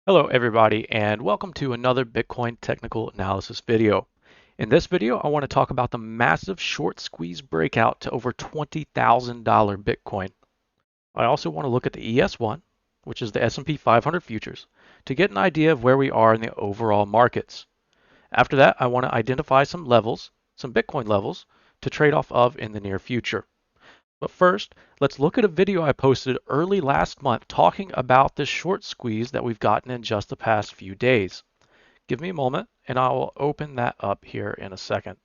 Hello everybody and welcome to another Bitcoin technical analysis video. In this video I want to talk about the massive short squeeze breakout to over $20,000 Bitcoin. I also want to look at the ES1, which is the S&P 500 futures, to get an idea of where we are in the overall markets. After that I want to identify some levels, some Bitcoin levels, to trade off of in the near future. But first, let's look at a video I posted early last month talking about this short squeeze that we've gotten in just the past few days. Give me a moment and I will open that up here in a second.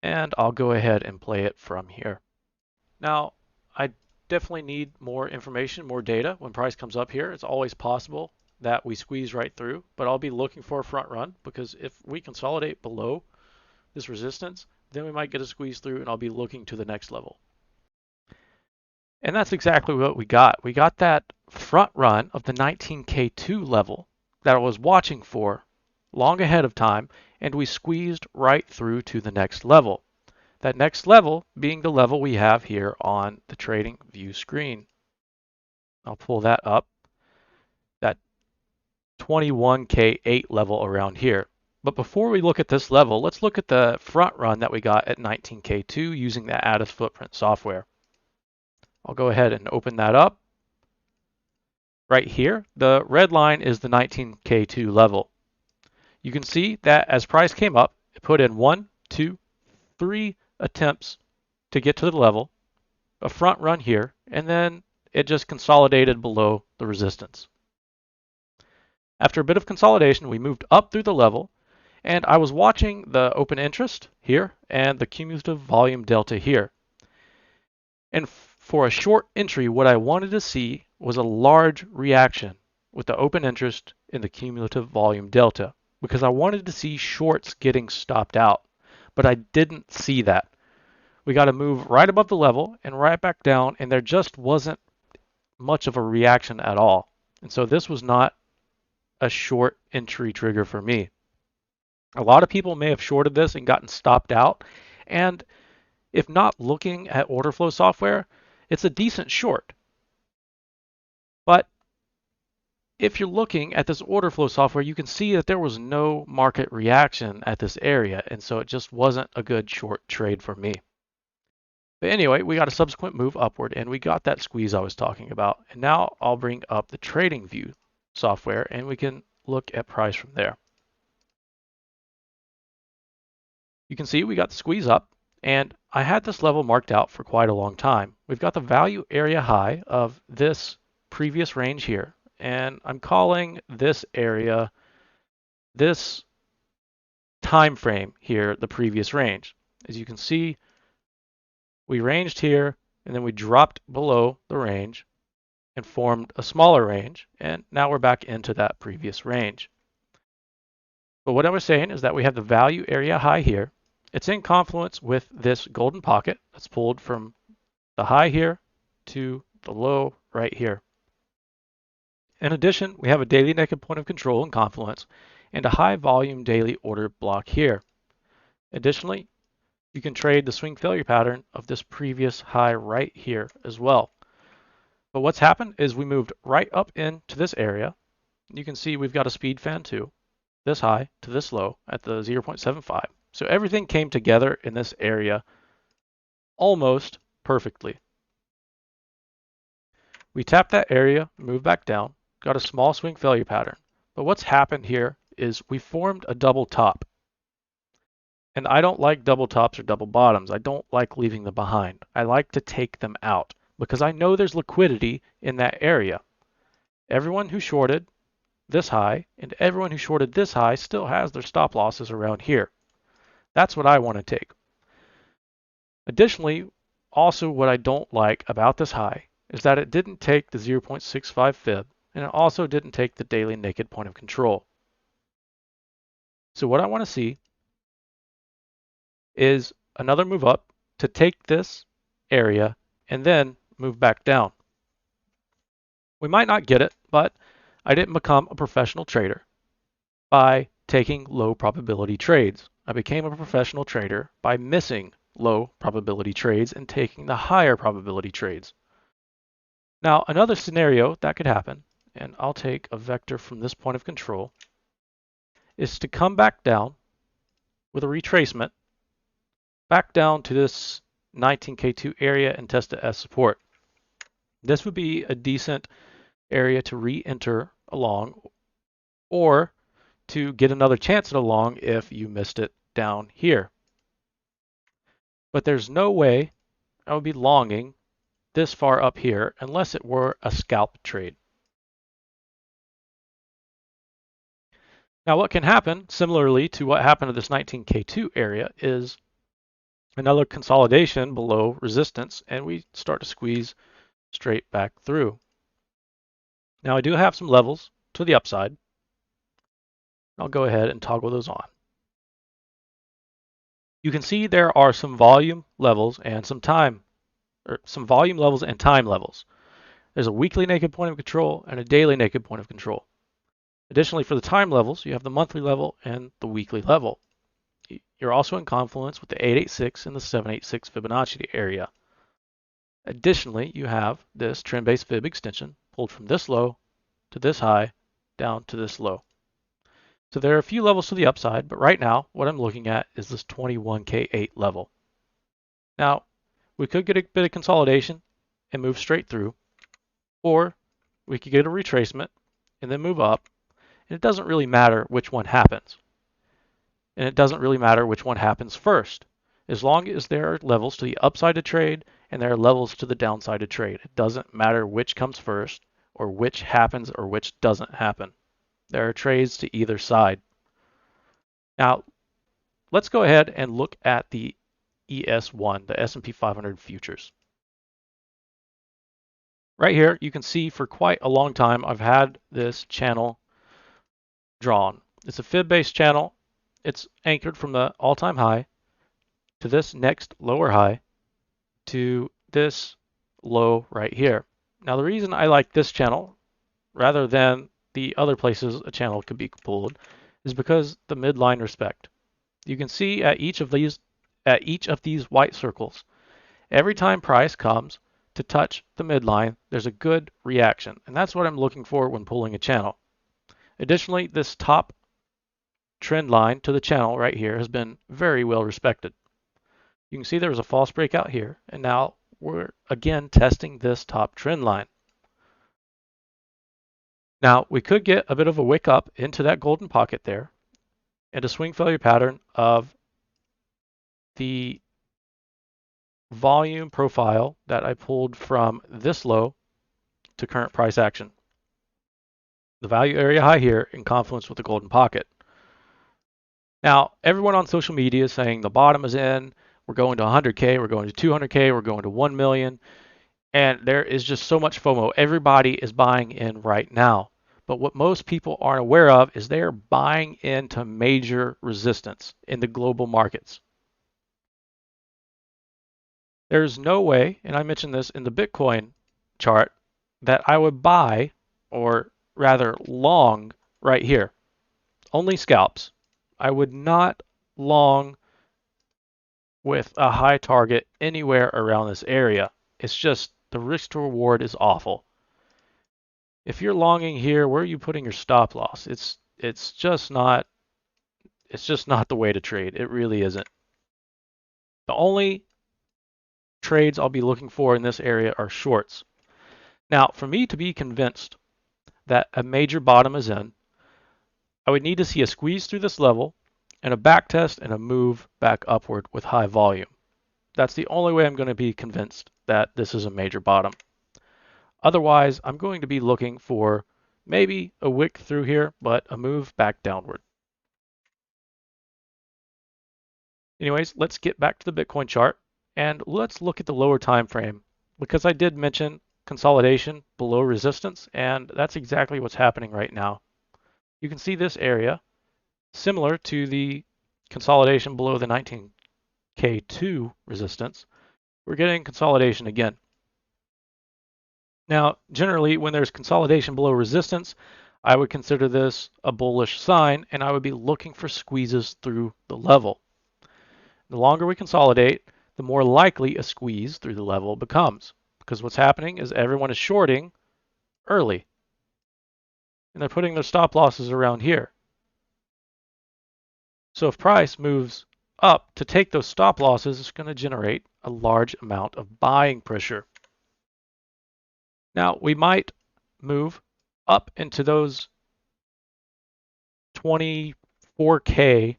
And I'll go ahead and play it from here. Now, I definitely need more information, more data when price comes up here. It's always possible that we squeeze right through, but I'll be looking for a front run because if we consolidate below this resistance, then we might get a squeeze through and I'll be looking to the next level. And that's exactly what we got. We got that front run of the 19K2 level that I was watching for long ahead of time, and we squeezed right through to the next level. That next level being the level we have here on the trading view screen. I'll pull that up, that 21K8 level around here. But before we look at this level, let's look at the front run that we got at 19K2 using the Addis Footprint software. I'll go ahead and open that up. Right here, the red line is the 19K2 level. You can see that as price came up, it put in 1, 2, 3 attempts to get to the level, a front run here, and then it just consolidated below the resistance. After a bit of consolidation, we moved up through the level, and I was watching the open interest here and the cumulative volume delta here. And for a short entry, what I wanted to see was a large reaction with the open interest in the cumulative volume delta because I wanted to see shorts getting stopped out, but I didn't see that. We got to move right above the level and right back down, and there just wasn't much of a reaction at all. And so this was not a short entry trigger for me. A lot of people may have shorted this and gotten stopped out, and if not looking at order flow software, it's a decent short. But if you're looking at this order flow software, you can see that there was no market reaction at this area, and so it just wasn't a good short trade for me. But anyway, we got a subsequent move upward, and we got that squeeze I was talking about. And now I'll bring up the trading view software, and we can look at price from there. You can see we got the squeeze up, and I had this level marked out for quite a long time. We've got the value area high of this previous range here, and I'm calling this area, this time frame here, the previous range. As you can see, we ranged here, and then we dropped below the range and formed a smaller range, and now we're back into that previous range. But what I was saying is that we have the value area high here. It's in confluence with this golden pocket that's pulled from the high here to the low right here. In addition, we have a daily naked point of control in confluence and a high volume daily order block here. Additionally, you can trade the swing failure pattern of this previous high right here as well. But what's happened is we moved right up into this area. You can see we've got a speed fan too, this high to this low at the 0.75. So everything came together in this area almost perfectly. We tapped that area, moved back down, got a small swing failure pattern. But what's happened here is we formed a double top. And I don't like double tops or double bottoms. I don't like leaving them behind. I like to take them out because I know there's liquidity in that area. Everyone who shorted this high and everyone who shorted this high still has their stop losses around here. That's what I want to take. Additionally, also what I don't like about this high is that it didn't take the 0.65 fib and it also didn't take the daily naked point of control. So what I want to see is another move up to take this area and then move back down. We might not get it, but I didn't become a professional trader by taking low probability trades. I became a professional trader by missing low probability trades and taking the higher probability trades. Now, another scenario that could happen, and I'll take a vector from this point of control, is to come back down with a retracement back down to this 19K2 area and test it as support. This would be a decent area to re-enter along or to get another chance at a long if you missed it down here. But there's no way I would be longing this far up here unless it were a scalp trade. Now what can happen, similarly to what happened to this 19K2 area, is another consolidation below resistance and we start to squeeze straight back through. Now I do have some levels to the upside. I'll go ahead and toggle those on. You can see there are some volume levels and some volume levels and time levels. There's a weekly naked point of control and a daily naked point of control. Additionally, for the time levels, you have the monthly level and the weekly level. You're also in confluence with the 886 and the 786 Fibonacci area. Additionally, you have this trend-based fib extension pulled from this low to this high down to this low. So there are a few levels to the upside, but right now what I'm looking at is this 21K8 level. Now, we could get a bit of consolidation and move straight through, or we could get a retracement and then move up, and it doesn't really matter which one happens. And it doesn't really matter which one happens first, as long as there are levels to the upside to trade and there are levels to the downside to trade. It doesn't matter which comes first or which happens or which doesn't happen. There are trades to either side. Now, let's go ahead and look at the ES1, the S&P 500 futures. Right here, you can see for quite a long time, I've had this channel drawn. It's a fib-based channel. It's anchored from the all-time high to this next lower high to this low right here. Now, the reason I like this channel rather than the other places a channel could be pulled is because the midline respect. You can see at each of these white circles, every time price comes to touch the midline, there's a good reaction, and that's what I'm looking for when pulling a channel. Additionally, this top trend line to the channel right here has been very well respected. You can see there was a false breakout here, and now we're again testing this top trend line. Now, we could get a bit of a wick up into that golden pocket there and a swing failure pattern of the volume profile that I pulled from this low to current price action. The value area high here in confluence with the golden pocket. Now, everyone on social media is saying the bottom is in, we're going to 100K, we're going to 200K, we're going to 1 million, and there is just so much FOMO. Everybody is buying in right now. But what most people aren't aware of is they are buying into major resistance in the global markets. There's no way, and I mentioned this in the Bitcoin chart, that I would buy, or rather long, right here. Only scalps. I would not long with a high target anywhere around this area. It's just the risk to reward is awful. If you're longing here, where are you putting your stop loss? It's just not the way to trade. It really isn't. The only trades I'll be looking for in this area are shorts. Now, for me to be convinced that a major bottom is in, I would need to see a squeeze through this level and a back test and a move back upward with high volume. That's the only way I'm going to be convinced that this is a major bottom. Otherwise, I'm going to be looking for maybe a wick through here, but a move back downward. Anyways, let's get back to the Bitcoin chart and let's look at the lower time frame because I did mention consolidation below resistance, and that's exactly what's happening right now. You can see this area similar to the consolidation below the 19K2 resistance. We're getting consolidation again. Now, generally, when there's consolidation below resistance, I would consider this a bullish sign, and I would be looking for squeezes through the level. The longer we consolidate, the more likely a squeeze through the level becomes. because what's happening is everyone is shorting early, and they're putting their stop losses around here. So if price moves up to take those stop losses, it's going to generate a large amount of buying pressure. Now, we might move up into those 24K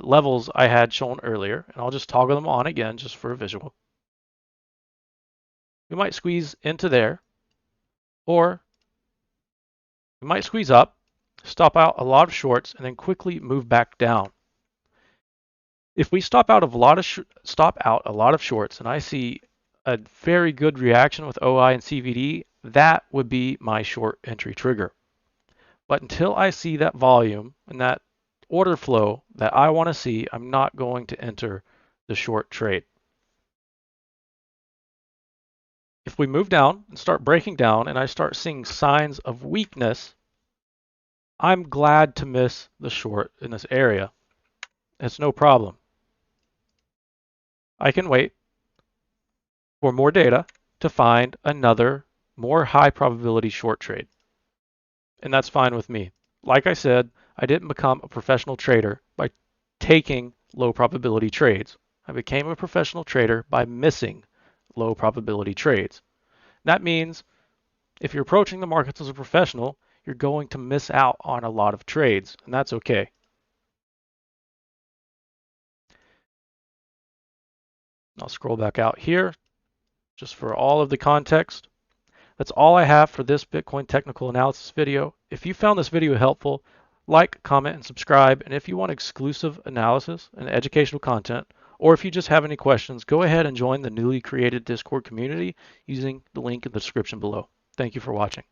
levels I had shown earlier, and I'll just toggle them on again just for a visual. We might squeeze into there, or we might squeeze up, stop out a lot of shorts, and then quickly move back down. If we stop out a lot of shorts, and I see a very good reaction with OI and CVD, that would be my short entry trigger. But until I see that volume and that order flow that I want to see, I'm not going to enter the short trade. If we move down and start breaking down and I start seeing signs of weakness, I'm glad to miss the short in this area. It's no problem. I can wait for more data to find another more high probability short trade. And that's fine with me. Like I said, I didn't become a professional trader by taking low probability trades. I became a professional trader by missing low probability trades. That means if you're approaching the markets as a professional, you're going to miss out on a lot of trades, and that's okay. I'll scroll back out here just for all of the context. That's all I have for this Bitcoin technical analysis video. If you found this video helpful, like, comment, and subscribe. And if you want exclusive analysis and educational content, or if you just have any questions, go ahead and join the newly created Discord community using the link in the description below. Thank you for watching.